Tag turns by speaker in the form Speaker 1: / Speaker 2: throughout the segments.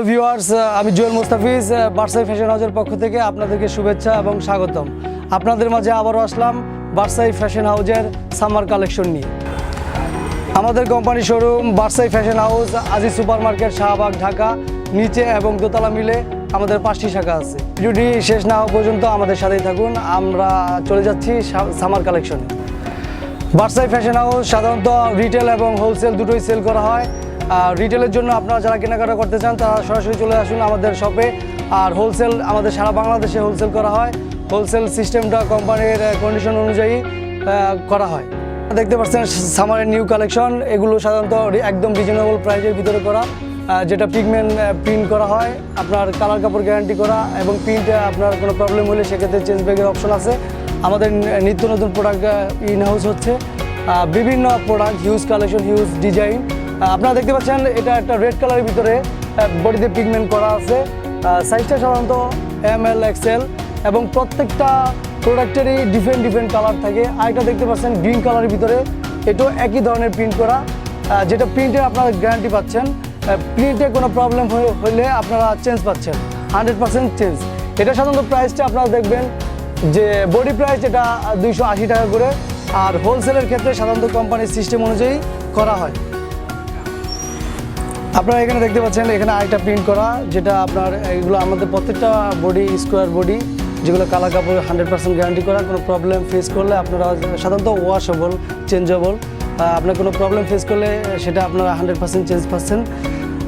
Speaker 1: Viewers, আমি Jewel Mustafiz বার্সাই fashion হাউসের পক্ষ থেকে আপনাদেরকে শুভেচ্ছা এবং স্বাগতম। আপনাদের মাঝে আবারও আসলাম বার্সাই ফ্যাশন হাউসের সামার কালেকশন নিয়ে। আমাদের company showroom Barsai fashion house, Aziz super market, Shahbag, Dhaka, নিচে এবং দোতলা মিলে আমাদের 5টি শাখা আছে। ভিডিওটি শেষ না হওয়া পর্যন্ত আমাদের সাথেই থাকুন। আমরা চলে যাচ্ছি সামার কালেকশনে। বার্সাই ফ্যাশন হাউস সাধারণত রিটেল এবং হোলসেল দুটোই সেল করা হয়। রিটেলের জন্য আপনারা যারা কেনাকাটা করতে চান তারা সরাসরি চলে আসুন আমাদের শপে। আর হোলসেল আমাদের সারা বাংলাদেশে হোলসেল করা হয়। হোলসেল সিস্টেমটা কোম্পানির কন্ডিশন অনুযায়ী করা হয়। দেখতে পাচ্ছেন সামারের নিউ কালেকশন, এগুলো সাধারণত একদম রিজনেবল প্রাইসের ভিতরে করা, যেটা পিগমেন্ট প্রিন্ট করা হয়, আপনার কালার কাপড় গ্যারান্টি করা, এবং প্রিন্টে আপনার কোনো প্রবলেম হলে সেক্ষেত্রে চেঞ্জ ব্যাগের অপশন আছে। আমাদের নিত্য নতুন প্রোডাক্ট ইন হাউস হচ্ছে, বিভিন্ন product, huge collection, huge design. আপনারা দেখতে পাচ্ছেন এটা একটা রেড কালারের ভিতরে বডিতে পিগমেন্ট করা আছে। সাইজটা সাধারণত ML XL এবং প্রত্যেকটা প্রোডাক্টেরই ডিফারেন্ট কালার থাকে। আরেকটা দেখতে পাচ্ছেন গ্রিন কালারের ভিতরে, এটাও একই ধরনের প্রিন্ট করা, যেটা প্রিন্টে আপনারা গ্যারান্টি পাচ্ছেন। প্রিন্টে কোনো প্রবলেম হলে আপনারা চেঞ্জ পাচ্ছেন, 100% চেঞ্জ। এটা সাধারণত প্রাইসটা আপনারা দেখবেন যে বডি প্রাইস এটা 280 টাকা করে, আর হোলসেলের ক্ষেত্রে সাধারণত কোম্পানির সিস্টেম অনুযায়ী করা হয়। আপনারা এখানে দেখতে পাচ্ছেন এখানে আরেকটা প্রিন্ট করা, যেটা আপনার এগুলো আমাদের প্রত্যেকটা বডি স্কোয়ার বডি, যেগুলো কালার কাপড় 100% গ্যারান্টি করা। কোনো প্রবলেম ফেস করলে আপনারা সাধারণত ওয়াশেবল, চেঞ্জেবল, আপনার কোনো প্রবলেম ফেস করলে সেটা আপনারা 100% চেঞ্জ পাচ্ছেন।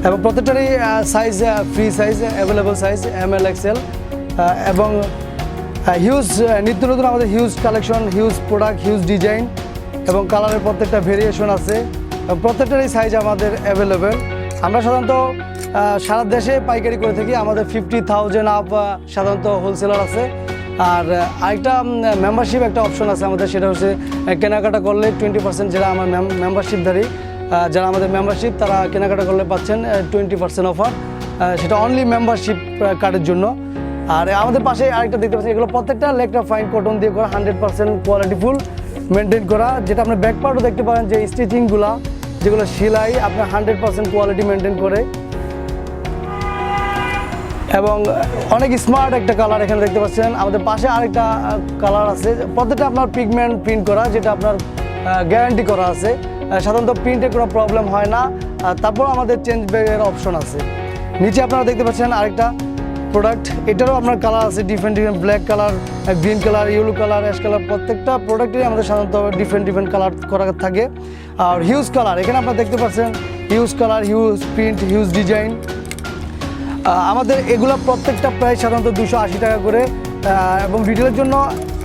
Speaker 1: এবং প্রত্যেকটারই size free size, available size ML XL, এবং হিউজ নিত্য নতুন আমাদের huge collection, huge product, huge design এবং কালারের প্রত্যেকটা ভেরিয়েশন আছে। প্রত্যেকটারই সাইজ আমাদের অ্যাভেলেবেল। আমরা সাধারণত সারা দেশে পাইকারি করে থাকি। আমাদের 50,000 আপ সাধারণত হোলসেলার আছে। আর আরেকটা মেম্বারশিপ একটা অপশন আছে আমাদের, সেটা হচ্ছে কেনাকাটা করলে 20%, যারা আমার মেম্বারশিপধারী, যারা আমাদের মেম্বারশিপ, তারা কেনাকাটা করলে পাচ্ছেন 20% অফার, সেটা অনলি মেম্বারশিপ কার্ডের জন্য। আর আমাদের পাশে আরেকটা দেখতে পাচ্ছেন, এগুলো প্রত্যেকটা লেকটা ফাইন কটন দিয়ে করা, 100% কোয়ালিটিফুল মেনটেন করা, যেটা আপনার ব্যাক পার্টও দেখতে পারেন যে স্টিচিংগুলা, যেগুলো সেলাই আপনার 100% কোয়ালিটি মেনটেন করে, এবং অনেক স্মার্ট একটা কালার এখানে দেখতে পাচ্ছেন। আমাদের পাশে আরেকটা কালার আছে, প্রত্যেকটা আপনার পিগমেন্ট প্রিন্ট করা, যেটা আপনার গ্যারান্টি করা আছে। সাধারণত প্রিন্টে কোনো প্রবলেম হয় না। তারপর আমাদের চেঞ্জ ব্যাগের অপশন আছে। নিচে আপনারা দেখতে পাচ্ছেন আরেকটা প্রোডাক্ট, এটারও আপনার কালার আছে different black colour, green colour, yellow colour, ash colour. প্রত্যেকটা প্রোডাক্টেরই আমাদের সাধারণত ডিফারেন্ট কালার করা থাকে। আর হিউজ কালার এখানে আপনারা দেখতে পাচ্ছেন, huge colour, huge print, huge design. আমাদের এগুলো প্রত্যেকটা প্রাইস সাধারণত 280 টাকা করে, এবং রিটেলের জন্য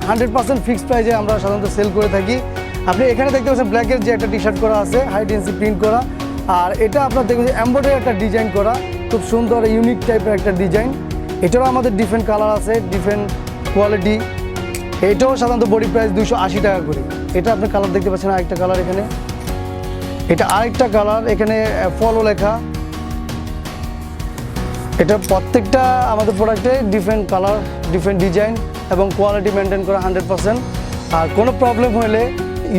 Speaker 1: 100% ফিক্সড প্রাইসে আমরা সাধারণত সেল করে থাকি। আপনি এখানে দেখতে পাচ্ছেন ব্ল্যাকের যে একটা টি-শার্ট করা আছে, হাই ডেন্সি প্রিন্ট করা, আর এটা আপনার দেখবেন এমব্রয়ডারি একটা ডিজাইন করা, খুব সুন্দর ইউনিক টাইপের একটা ডিজাইন। এটারও আমাদের ডিফারেন্ট কালার আছে, ডিফারেন্ট কোয়ালিটি। এটাও সাধারণত বডি প্রাইস 280 টাকা করে। এটা আপনি কালার দেখতে পাচ্ছেন, আরেকটা কালার এখানে, এটা আরেকটা কালার, এখানে ফলো লেখা। এটা প্রত্যেকটা আমাদের প্রোডাক্টে ডিফারেন্ট কালার, ডিফারেন্ট ডিজাইন এবং কোয়ালিটি মেনটেন করা 100%। আর কোনো প্রবলেম হলে,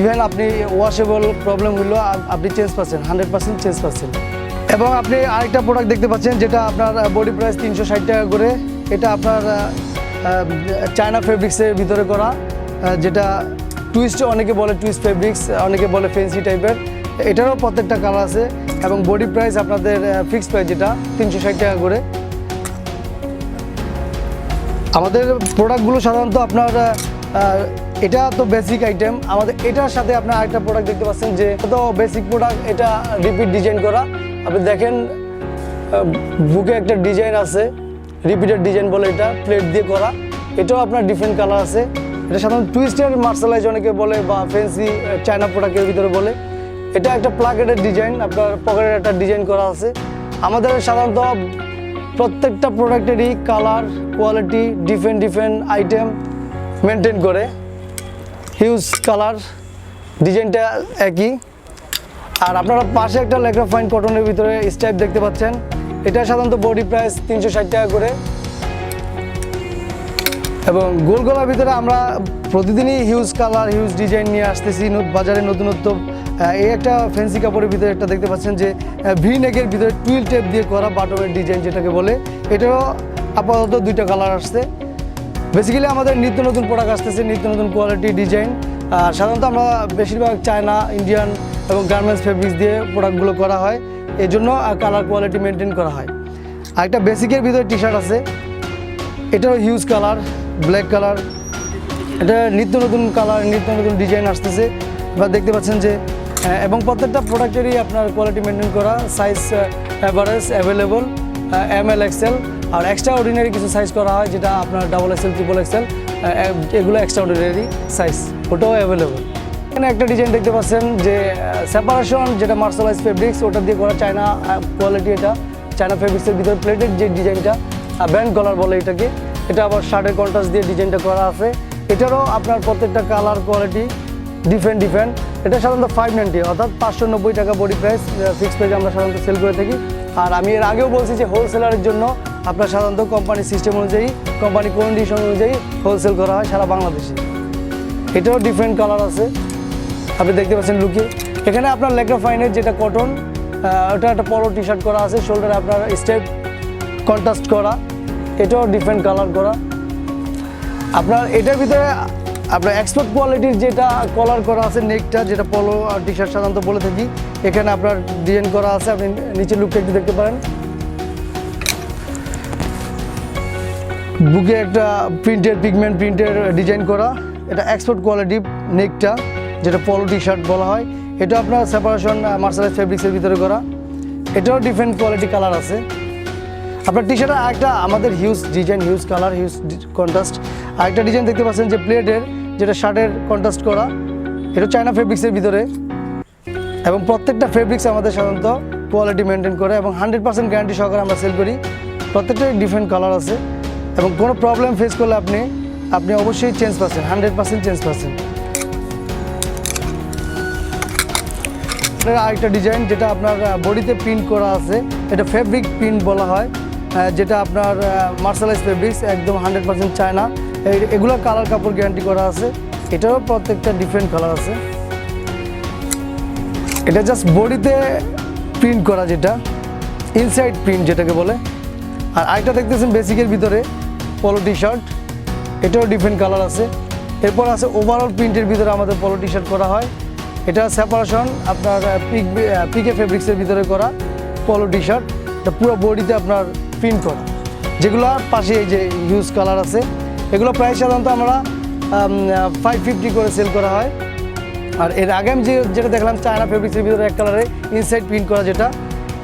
Speaker 1: ইভেন আপনি ওয়াশেবল প্রবলেম হলেও আপনি চেঞ্জ পাচ্ছেন, 100% চেঞ্জ পাচ্ছেন। এবং আপনি আরেকটা প্রোডাক্ট দেখতে পাচ্ছেন, যেটা আপনার বডি প্রাইস 360 টাকা করে। এটা আপনার চায়না ফেব্রিক্সের ভিতরে করা, যেটা টুইস্ট, অনেকে বলে টুইস্ট ফেব্রিক্স, অনেকে বলে ফেন্সি টাইপের। এটারও প্রত্যেকটা কালার আছে, এবং বডি প্রাইস আপনাদের ফিক্সড প্রাইস, যেটা 360 টাকা করে। আমাদের প্রোডাক্টগুলো সাধারণত আপনার এটা তো বেসিক আইটেম। আমাদের এটার সাথে আপনার আরেকটা প্রোডাক্ট দেখতে পাচ্ছেন, যে তো বেসিক প্রোডাক্ট, এটা রিপিট ডিজাইন করা। আপনি দেখেন বুকে একটা ডিজাইন আছে, রিপিটেড ডিজাইন বলে, এটা প্লেট দিয়ে করা। এটাও আপনার ডিফারেন্ট কালার আছে। এটা সাধারণত টুইস্টের মার্শালাইজ অনেকে বলে, বা ফেন্সি চায়না প্রোডাক্টের ভিতরে বলে। এটা একটা প্লাকেটের ডিজাইন, আপনার পকেটের একটা ডিজাইন করা আছে। আমাদের সাধারণত প্রত্যেকটা প্রোডাক্টেরই colour, quality, different item maintain করে। হিউজ কালার, ডিজাইনটা একই। আর আপনারা পাশে একটা লেখা ফাইন কটনের ভিতরে স্টাইপ দেখতে পাচ্ছেন, এটা সাধারণত বডি প্রাইস 360 টাকা করে। এবং গোল গলার ভিতরে আমরা প্রতিদিনই হিউজ কালার, হিউজ ডিজাইন নিয়ে আসতেছি। বাজারে নতুনত্ব এই একটা ফ্যান্সি কাপড়ের ভিতরে একটা দেখতে পাচ্ছেন যে ভি নেকের ভিতরে টুইল টেপ দিয়ে করা বাটমের ডিজাইন যেটাকে বলে, এটারও আপাতত 2টা কালার আসছে। বেসিক্যালি আমাদের নিত্য নতুন প্রোডাক্ট আসতেছে, নিত্য নতুন কোয়ালিটি ডিজাইন। আর সাধারণত আমরা বেশিরভাগ চায়না, ইন্ডিয়ান এবং গার্মেন্টস ফেব্রিক্স দিয়ে প্রোডাক্টগুলো করা হয়, এই জন্য কালার কোয়ালিটি মেনটেন করা হয়। আর একটা বেসিকের ভিতরে টি শার্ট আছে, এটারও হিউজ কালার, ব্ল্যাক কালার। এটা নিত্য নতুন কালার, নিত্য নতুন ডিজাইন আসতেছে বা দেখতে পাচ্ছেন যে, এবং প্রত্যেকটা প্রোডাক্টেরই আপনার কোয়ালিটি মেনটেন করা, size average available, ML XL, আর এক্সট্রা অর্ডিনারি কিছু সাইজ করা হয় যেটা আপনার XXL, XXL, এগুলো এক্সট্রা অর্ডিনারি সাইজ, ওটাও অ্যাভেলেবল। এখানে একটা ডিজাইন দেখতে পাচ্ছেন যে সেপারেশন, যেটা মার্শালাইজ ফেব্রিক্স, ওটা দিয়ে করা চায়না কোয়ালিটি। এটা চায়না ফেব্রিক্সের ভিতরে প্লেটেড যে ডিজাইনটা, ব্যান্ড কলার বলে এটাকে, এটা আবার শার্টের কন্ট্রাস্ট দিয়ে ডিজাইনটা করা আছে। এটারও আপনার প্রত্যেকটা কালার কোয়ালিটি ডিফারেন্ট। এটা সাধারণত 590 অর্থাৎ 590 টাকা বডি প্রাইস, ফিক্সড প্রাইস আমরা সাধারণত সেল করে থাকি। আর আমি এর আগেও বলছি যে হোলসেলারের জন্য আপনার সাধারণত কোম্পানি সিস্টেম অনুযায়ী, কোম্পানি কন্ডিশন অনুযায়ী হোলসেল করা হয় সারা বাংলাদেশে। এটাও ডিফারেন্ট কালার আছে, আপনি দেখতে পাচ্ছেন লুকে। এখানে আপনার লেকরা ফাইনের যেটা কটন, ওটা একটা পলো টি শার্ট করা আছে, শোল্ডারে আপনার স্টেপ কন্ট্রাস্ট করা, এটাও ডিফারেন্ট কালার করা। আপনার এটার ভিতরে আপনার এক্সপোর্ট কোয়ালিটির যেটা কলার করা আছে, নেকটা যেটা পলো টি শার্ট সাধারণত বলে থাকি, এখানে আপনার ডিজাইন করা আছে। আপনি নিচের লুকটা একটু দেখতে পারেন, বুকে একটা প্রিন্টের পিগমেন্ট প্রিন্টের ডিজাইন করা, এটা এক্সপোর্ট কোয়ালিটি নেকটা যেটা পলো টি শার্ট বলা হয়। এটা আপনার সেপারেশন মার্শালাইজ ফেব্রিক্সের ভিতরে করা, এটাও ডিফারেন্ট কোয়ালিটি কালার আছে। আপনার টি শার্টের আরেকটা আমাদের huge design, huge colour, huge contrast. আরেকটা ডিজাইন দেখতে পাচ্ছেন যে প্লেটের, যেটা শার্টের কন্ট্রাস্ট করা, এটা চায়না ফেব্রিক্সের ভিতরে। এবং প্রত্যেকটা ফেব্রিক্স আমাদের সাধারণত কোয়ালিটি মেনটেন করে এবং 100% গ্যারান্টি সহকারে আমরা সেল করি। প্রত্যেকটাই ডিফারেন্ট কালার আছে এবং কোনো প্রবলেম ফেস করলে আপনি অবশ্যই চেঞ্জ পাচ্ছেন, 100% চেঞ্জ পাচ্ছেন। আরেকটা ডিজাইন যেটা আপনার বডিতে প্রিন্ট করা আছে, এটা ফেব্রিক প্রিন্ট বলা হয়, যেটা আপনার মার্শালাইজ ফেব্রিক্স, একদম 100% চায়না। এগুলো কালার কাপড় গ্যারান্টি করা আছে, এটারও প্রত্যেকটা ডিফারেন্ট কালার আছে। এটা জাস্ট বডিতে প্রিন্ট করা, যেটা ইনসাইড প্রিন্ট যেটাকে বলে। আর আরেকটা দেখতেছেন বেসিকের ভিতরে পলো টি শার্ট, এটাও ডিফারেন্ট কালার আছে। এরপর আছে ওভারঅল প্রিন্টের ভিতরে আমাদের পলো টি শার্ট করা হয়, এটা সেপারেশন আপনার পিকে ফেব্রিক্সের ভিতরে করা পলো টি শার্ট, এটা পুরো বডিতে আপনার প্রিন্ট করা। যেগুলো পাশে এই যে হিউজ কালার আছে, এগুলো প্রাইস সাধারণত আমরা 550 করে সেল করা হয়। আর এর আগে আমি যেটা দেখলাম চায়না ফেব্রিক্সের ভিতরে এক কালারে ইনসাইড প্রিন্ট করা, যেটা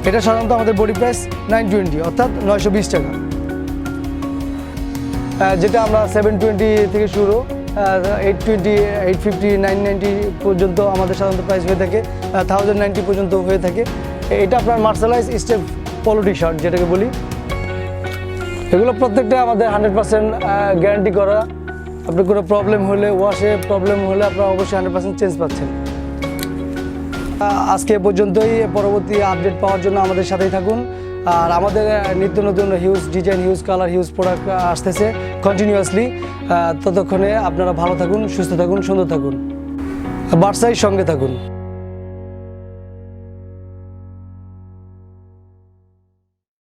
Speaker 1: এটা সাধারণত আমাদের বডি প্রাইস 920 অর্থাৎ 920 টাকা। যেটা আমরা 720 থেকে শুরু, 820, 850, 990 পর্যন্ত আমাদের সাধারণত প্রাইস হয়ে থাকে, 1090 পর্যন্ত হয়ে থাকে। এটা আপনার মার্শালাইজ স্টেপ পলো টি শার্ট যেটাকে বলি। এগুলো প্রত্যেকটা আমাদের 100% গ্যারান্টি করা। আপনার কোনো প্রবলেম হলে, ওয়াশে প্রবলেম হলে আপনারা অবশ্যই 100% চেঞ্জ পাচ্ছেন। আজকে পর্যন্তই, পরবর্তী আপডেট পাওয়ার জন্য আমাদের সাথেই থাকুন। আর আমাদের নিত্য নতুন huge design, huge colour, huge product আসতেছে কন্টিনিউয়াসলি। ততক্ষণে আপনারা ভালো থাকুন, সুস্থ থাকুন, সুন্দর থাকুন, বার্সাইর সঙ্গে থাকুন।